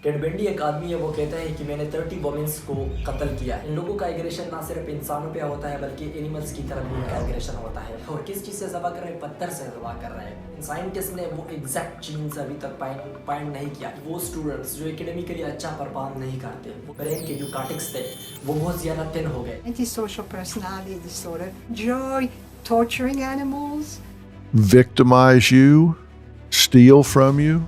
Ted Bundy एक आदमी है, वो कहता है कि मैंने 30 वुमेन्स को कत्ल किया। इन लोगों का एग्रेशन ना सिर्फ इंसानों पे होता है बल्कि एनिमल्स की तरफ भी इनका एग्रेशन होता है। और किस चीज़ से ज़बह कर रहे हैं? पत्थर से ज़बह कर रहे हैं। साइंटिस्ट ने वो एग्जैक्ट चीज़ अभी तक फाइंड नहीं किया। वो स्टूडेंट्स जो एकेडमिकली अच्छा परफॉर्म नहीं करते, वो ब्रेन के जो कार्टेक्स थे वो बहुत ज़्यादा थिन हो गए। Antisocial personality disorder, joy, torturing animals. Victimize you, steal from you,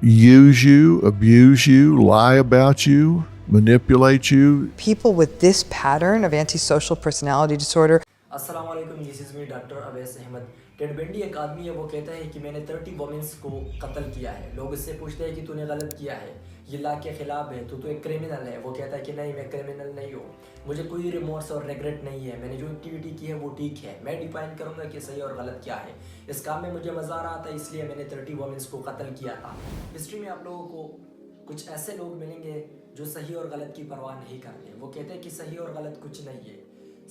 use you, abuse you, lie about you, manipulate you. People with this pattern of antisocial personality disorder. अस्सलाम वालेकुम, this is me doctor Awais Ahmed. Ted Bundy एक आदमी है, वो कहता है कि मैंने 30 वुमेन्स को कत्ल किया है। लोग इससे पूछते हैं कि तूने गलत किया है, ये लॉ के खिलाफ है, तू तो एक क्रिमिनल है। वो कहता है कि नहीं, मैं क्रिमिनल नहीं हूँ, मुझे कोई रिमोर्स और रिग्रेट नहीं है, मैंने जो एक्टिविटी की है वो ठीक है। मैं डिफाइन करूँगा कि सही और गलत क्या है। इस काम में मुझे मज़ा आ रहा था, इसलिए मैंने 30 वुमेन्स को कत्ल किया था। हिस्ट्री में आप लोगों को कुछ ऐसे लोग मिलेंगे जो सही और गलत की परवाह नहीं करते। वो कहते हैं कि सही और गलत कुछ नहीं है,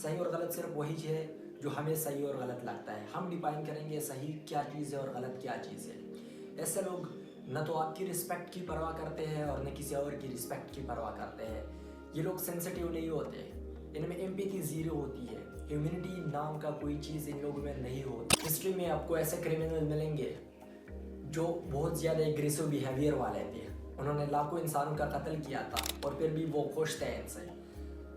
सही और गलत सिर्फ वही है जो हमें सही और गलत लगता है। हम डिफाइन करेंगे सही क्या चीज़ है और गलत क्या चीज़ है। ऐसे लोग न तो आपकी रिस्पेक्ट की परवाह करते हैं और न किसी और की रिस्पेक्ट की परवाह करते हैं। ये लोग सेंसिटिव नहीं होते, इनमें एम्पैथी ज़ीरो होती है। ह्यूमैनिटी नाम का कोई चीज़ इन लोगों में नहीं होती। हिस्ट्री में आपको ऐसे क्रिमिनल मिलेंगे जो बहुत ज़्यादा एग्रेसिव बिहेवियर वाले थे। उन्होंने लाखों इंसानों का कत्ल किया था और फिर भी वो खुश थे इनसे।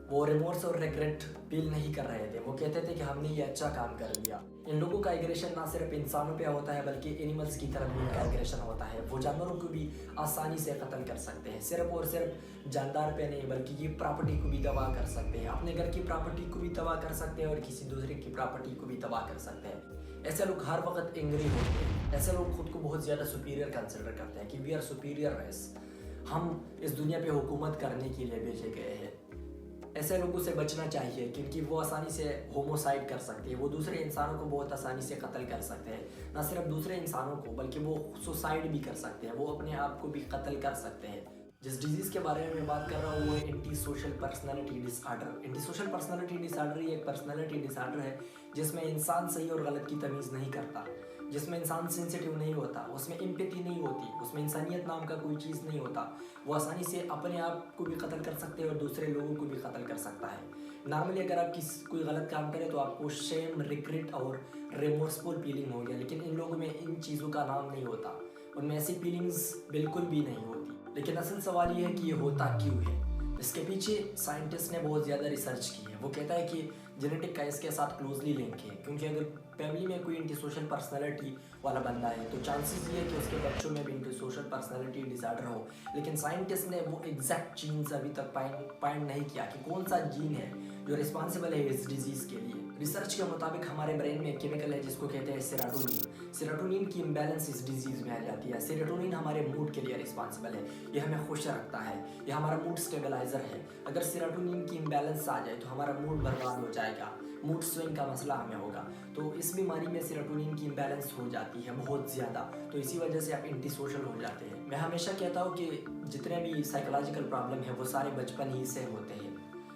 वो रिमोर्स और रिग्रेट फील नहीं कर रहे थे। वो कहते थे कि हमने ये अच्छा काम कर लिया। इन लोगों का एग्रेशन ना सिर्फ इंसानों पे होता है बल्कि एनिमल्स की तरफ भी इनका एग्रेशन होता है। वो जानवरों को भी आसानी से कत्ल कर सकते हैं। सिर्फ और सिर्फ जानदार पे नहीं बल्कि ये प्रॉपर्टी को भी तबाह कर सकते हैं। अपने घर की प्रॉपर्टी को भी तबाह कर सकते हैं और किसी दूसरे की प्रॉपर्टी को भी तबाह कर सकते हैं। ऐसे लोग हर वक्त एंग्री होते हैं। ऐसे लोग खुद को बहुत ज़्यादा सुपीरियर कंसिडर करते हैं कि वी आर सुपीरियर रेस, हम इस दुनिया पे हुकूमत करने के लिए भेजे गए हैं। ऐसे लोगों से बचना चाहिए क्योंकि वो आसानी से होमोसाइड कर सकते हैं। वो दूसरे इंसानों को बहुत आसानी से कत्ल कर सकते हैं। ना सिर्फ दूसरे इंसानों को बल्कि वो सुसाइड भी कर सकते हैं, वो अपने आप को भी कत्ल कर सकते हैं। जिस डिजीज़ के बारे में मैं बात कर रहा हूँ वो है anti social personality disorder. Anti social personality disorder ये एक पर्सनैलिटी डिसऑर्डर है जिसमें इंसान सही और गलत की तमीज़ नहीं करता, जिसमें इंसान सेंसिटिव नहीं होता, उसमें एम्पैथी नहीं होती, उसमें इंसानियत नाम का कोई चीज़ नहीं होता। वो आसानी से अपने आप को भी कत्ल कर सकते हैं और दूसरे लोगों को भी कत्ल कर सकता है। नॉर्मली अगर आप कोई गलत काम करें तो आपको शेम, रिग्रेट और रिमोर्सफुल फीलिंग हो गया, लेकिन इन लोगों में इन चीज़ों का नाम नहीं होता, उनमें ऐसी फीलिंग्स बिल्कुल भी नहीं होती। लेकिन असल सवाल ये है कि ये होता क्यों है। इसके पीछे साइंटिस्ट ने बहुत ज़्यादा रिसर्च की है। वो कहता है कि जेनेटिक का इसके साथ क्लोजली लिंक है, क्योंकि अगर फैमिली में कोई एंटी सोशल पर्सनैलिटी वाला बंदा है तो चांसेस ये है कि उसके बच्चों में भी एंटी सोशल पर्सनैलिटी डिसऑर्डर हो। लेकिन साइंटिस्ट ने वो एग्जैक्ट चीन्स अभी तक फाइंड नहीं किया कि कौन सा जीन है जो रिस्पॉन्सिबल है इस डिजीज़ के लिए। रिसर्च के मुताबिक हमारे ब्रेन में एक केमिकल है जिसको कहते हैं सेरोटोनिन। सेरोटोनिन की इम्बैलेंस इस डिजीज़ में आ जाती है। सेरोटोनिन हमारे मूड के लिए रिस्पॉन्सिबल है, ये हमें खुश रखता है, ये हमारा मूड स्टेबलाइजर है। अगर सेरोटोनिन की इम्बैलेंस आ जाए तो हमारा मूड बर्बाद हो जाएगा, मूड स्विंग का मसला हमें होगा। तो इस बीमारी में सेरोटोनिन की इम्बैलेंस हो जाती है बहुत ज़्यादा, तो इसी वजह से आप एंटी सोशल हो जाते हैं। मैं हमेशा कहता हूँ कि जितने भी साइकोलॉजिकल प्रॉब्लम है वो सारे बचपन ही से होते हैं।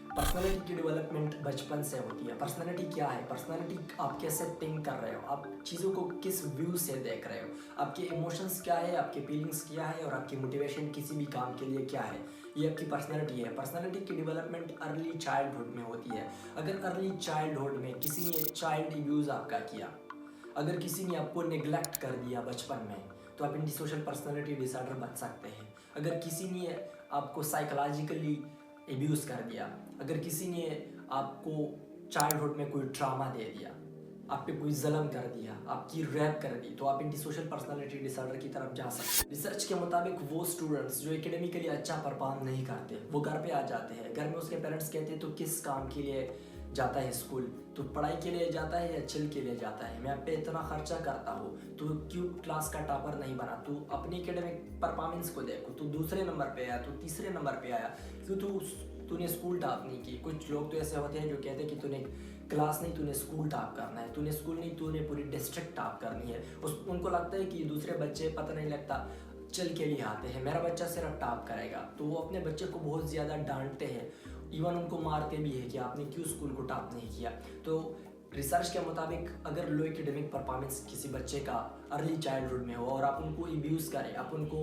पर्सनालिटी की डेवलपमेंट बचपन से होती है। पर्सनालिटी क्या है? पर्सनालिटी आप कैसे थिंक कर रहे हो, आप चीज़ों को किस व्यू से देख रहे हो, आपके इमोशंस क्या है, आपके फीलिंग्स क्या है और आपकी मोटिवेशन किसी भी काम के लिए क्या है, ये आपकी पर्सनालिटी है। पर्सनालिटी की डेवलपमेंट अर्ली चाइल्डहुड में होती है। अगर अर्ली चाइल्डहुड में किसी ने चाइल्ड अब्यूज़ आपका किया, अगर किसी ने आपको नेग्लेक्ट कर दिया बचपन में, तो आप एंटी सोशल पर्सनालिटी डिसऑर्डर बन सकते हैं। अगर किसी ने आपको साइकोलॉजिकली एब्यूज़ कर दिया, अगर किसी ने आपको चाइल्डहुड में कोई ट्रामा दे दिया, आप पे कोई जुल्म कर दिया, आपकी रैप कर दी, तो आप एंटी सोशल पर्सनालिटी डिसऑर्डर की तरफ जा सकते हैं। रिसर्च के मुताबिक वो स्टूडेंट्स जो एकेडमिकली अच्छा परफॉर्म नहीं करते वो घर पे आ जाते हैं। घर में उसके पेरेंट्स कहते हैं तो किस काम के लिए जाता है स्कूल, तो पढ़ाई के लिए जाता है या चिल के लिए जाता है, मैं आप पे इतना खर्चा करता हूँ, तो क्यों क्लास का टॉपर नहीं बना, तू अपनी एकेडमिक परफॉर्मेंस को देखो, तू दूसरे नंबर पे आया, तू तीसरे नंबर पे आया, क्यों तूने स्कूल टॉप नहीं की। कुछ लोग तो ऐसे होते हैं जो कहते हैं कि तूने क्लास नहीं, तूने स्कूल टॉप करना है, तूने स्कूल नहीं, तूने पूरी डिस्ट्रिक्ट टॉप करनी है। उनको लगता है कि दूसरे बच्चे पता नहीं लगता चल के लिए आते हैं, मेरा बच्चा सिर्फ टॉप करेगा, तो वो अपने बच्चे को बहुत ज़्यादा डांटते हैं, इवन उनको मारते भी है कि आपने क्यों स्कूल को टॉप नहीं किया। तो रिसर्च के मुताबिक अगर लो एकेडमिक परफॉर्मेंस किसी बच्चे का अर्ली चाइल्डहुड में हो और आप उनको अब्यूज़ करें, आप उनको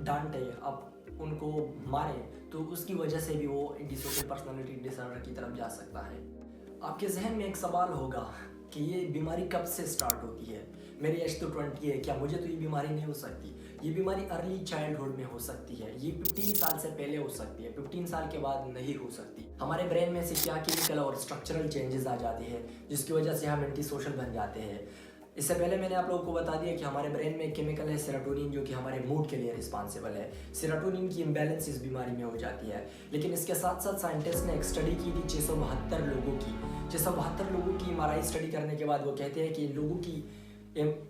डांटे, आप उनको मारे, तो उसकी वजह से भी वो एंटी सोशल पर्सनालिटी डिसऑर्डर की तरफ जा सकता है। आपके जहन में एक सवाल होगा कि ये बीमारी कब से स्टार्ट होती है। मेरी एज तो 20 है, क्या मुझे तो ये बीमारी नहीं हो सकती? ये बीमारी अर्ली चाइल्डहुड में हो सकती है, ये 15 साल से पहले हो सकती है, 15 साल के बाद नहीं हो सकती। हमारे ब्रेन में से क्या केमिकल और स्ट्रक्चरल चेंजेस आ जाते हैं जिसकी वजह से हम एंटी सोशल बन जाते हैं। इससे पहले मैंने आप लोगों को बता दिया कि हमारे ब्रेन में एक केमिकल है सेरोटोनिन, जो कि हमारे मूड के लिए रिस्पॉन्सिबल है। सेरोटोनिन की इम्बैलेंस इस बीमारी में हो जाती है। लेकिन इसके साथ साथ साइंटिस्ट ने एक स्टडी की थी 672 लोगों की MRI स्टडी करने के बाद वो कहते हैं कि इन लोगों की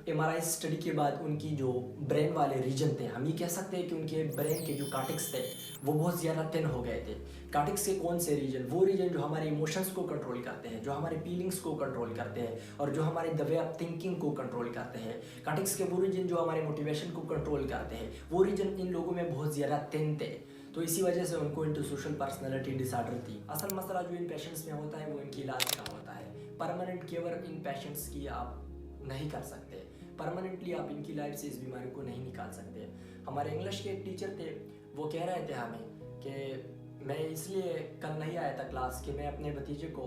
MRI स्टडी के बाद उनकी जो ब्रेन वाले रीजन थे, हम ये कह सकते हैं कि उनके ब्रेन के जो कार्टेक्स थे वो बहुत ज़्यादा थिन हो गए थे। कार्टेक्स के कौन से रीजन? वो रीजन जो हमारे इमोशंस को कंट्रोल करते हैं, जो हमारे फीलिंग्स को कंट्रोल करते हैं और जो हमारे द वे ऑफ थिंकिंग को कंट्रोल करते हैं। कार्टेक्स के वो रीजन जो हमारे मोटिवेशन को कंट्रोल करते हैं, वो रीजन इन लोगों में बहुत ज़्यादा थिन थे। तो इसी वजह से उनको एंटी सोशल पर्सनैलिटी डिसऑर्डर थी। असल मसला जो इन पेशेंट्स में होता है वो इनकी इलाज का होता है। परमानेंट केयर इन पेशेंट्स की आप नहीं कर सकते, परमानेंटली आप इनकी लाइफ से इस बीमारी को नहीं निकाल सकते। हमारे इंग्लिश के एक टीचर थे, वो कह रहे थे हमें कि मैं इसलिए कल नहीं आया था क्लास कि मैं अपने भतीजे को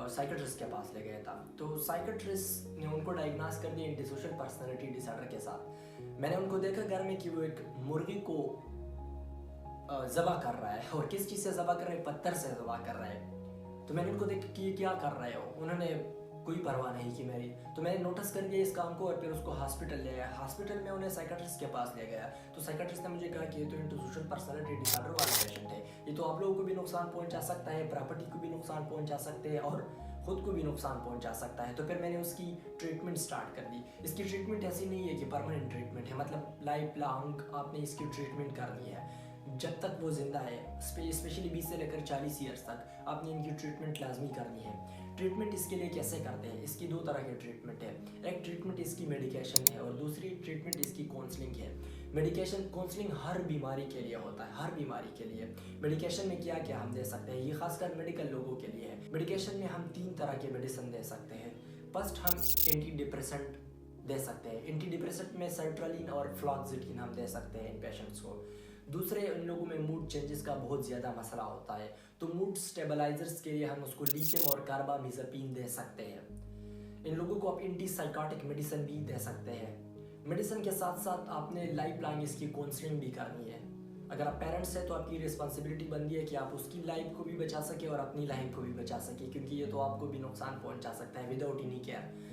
साइकेट्रिस्ट के पास ले गया था। तो साइकेट्रिस्ट ने उनको डायग्नोस कर दिया एंटी सोशल पर्सनैलिटी डिसऑर्डर के साथ। मैंने उनको देखा घर में कि वो एक मुर्गी को ज़बह कर रहा है, और किस चीज़ से ज़बह कर रहा है? पत्थर से ज़बह कर रहा है। तो मैंने उनको देखा कि ये क्या कर रहे हो, उन्होंने कोई परवाह नहीं की मेरी। तो मैंने नोटिस कर दिया इस काम को और फिर उसको हॉस्पिटल ले गया। हॉस्पिटल में उन्हें साइकेट्रिस्ट के पास ले गया। तो साइकेट्रिस्ट ने मुझे कहा कि ये तो एंटी सोशल पर्सनैलिटी डिसऑर्डर वाला पेशेंट है, ये तो आप लोगों को भी नुकसान पहुंचा सकता है, प्रॉपर्टी को भी नुकसान पहुंचा सकते हैं और खुद को भी नुकसान पहुंचा सकता है। तो फिर मैंने उसकी ट्रीटमेंट स्टार्ट कर दी। इसकी ट्रीटमेंट ऐसी नहीं है कि परमानेंट ट्रीटमेंट है, मतलब लाइफ लॉन्ग आपने इसकी ट्रीटमेंट करनी है जब तक वो ज़िंदा है। स्पेशली 20 से लेकर 40 ईयर्स तक आपने इनकी ट्रीटमेंट लाजमी करनी है। ट्रीटमेंट इसके लिए कैसे करते हैं? इसकी दो तरह की ट्रीटमेंट है। एक ट्रीटमेंट इसकी मेडिकेशन है और दूसरी ट्रीटमेंट इसकी काउंसलिंग है। मेडिकेशन काउंसलिंग हर बीमारी के लिए होता है, हर बीमारी के लिए। मेडिकेशन में क्या क्या हम दे सकते हैं, ये खासकर मेडिकल लोगों के लिए है। मेडिकेशन में हम 3 तरह के मेडिसिन दे सकते हैं। फर्स्ट, हम एंटी डिप्रेसेंट दे सकते हैं। एंटी डिप्रेसेंट में सर्ट्रालिन और फ्लॉक्सिटिन हम दे सकते हैं इन पेशेंट्स को। दूसरे, इन लोगों में मूड चेंजेस का बहुत ज़्यादा मसला होता है, तो मूड स्टेबलाइजर्स के लिए हम उसको लिथियम और कार्बामेज़ापीन दे सकते हैं। इन लोगों को आप एंटी साइकोटिक मेडिसिन भी दे सकते हैं। मेडिसिन के साथ साथ आपने लाइफ लॉन्ग इसकी काउंसलिंग भी करनी है। अगर आप पेरेंट्स हैं तो आपकी रिस्पॉन्सिबिलिटी बनती है कि आप उसकी लाइफ को भी बचा सके और अपनी लाइफ को भी बचा सके, क्योंकि ये तो आपको भी नुकसान पहुंचा सकता है विदाउट एनी केयर।